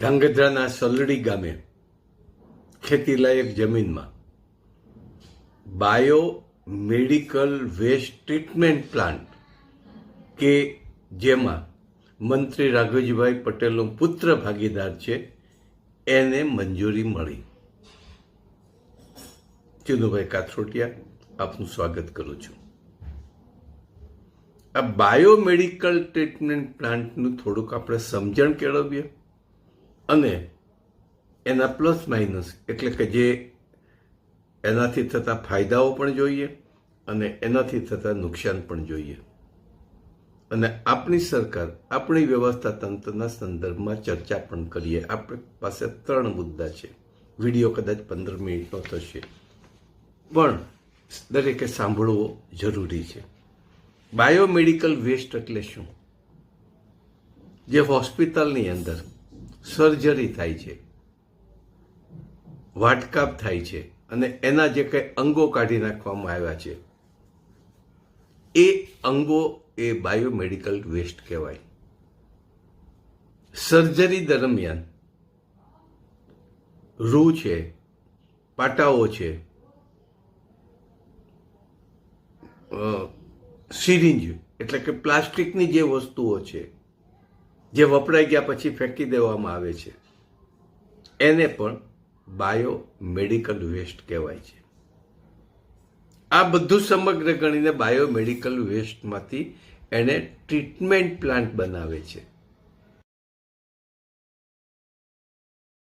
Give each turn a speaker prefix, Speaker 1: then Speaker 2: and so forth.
Speaker 1: ધાંગધ્રાના સલડી ગામે ખેતીલાયક જમીનમાં bio medical waste treatment plant કે જેમાં મંત્રી રાઘવજીભાઈ પટેલનો પુત્ર ભાગીદાર છે એને મંજૂરી મળી. ચિનુભાઈ કાથરોટિયા, આપનું સ્વાગત કરું છું. આ બાયોમેડિકલ ટ્રીટમેન્ટ પ્લાન્ટનું થોડુંક આપણે સમજણ કેળવીએ અને એના પ્લસ માઇનસ એટલે કે જે એનાથી થતા ફાયદાઓ પણ જોઈએ અને એનાથી થતા નુકસાન પણ જોઈએ. અને આપણી સરકાર, આપણી વ્યવસ્થા તંત્રના સંદર્ભમાં ચર્ચા પણ કરીએ. આપણી પાસે 3 મુદ્દા છે. વિડીયો કદાચ 15 મિનિટનો થશે, પણ દરેકે સાંભળવો જરૂરી છે. બાયોમેડિકલ વેસ્ટ એટલે શું? જે હોસ્પિટલની અંદર સર્જરી થાય છે, વાટકાપ થાય છે અને એના જે કંઈ અંગો કાઢી નાખવામાં આવ્યા છે એ અંગો એ બાયોમેડિકલ વેસ્ટ કહેવાય. સર્જરી દરમિયાન રૂ છે, પાટાઓ છે, સિરિંજ એટલે કે પ્લાસ્ટિકની જે વસ્તુઓ છે જે વપરાઈ ગયા પછી ફેંકી દેવામાં આવે છે એને પણ બાયોમેડિકલ વેસ્ટ કહેવાય છે. આ બધું સમગ્ર ગણીને બાયોમેડિકલ વેસ્ટમાંથી એને ટ્રીટમેન્ટ પ્લાન્ટ બનાવે છે.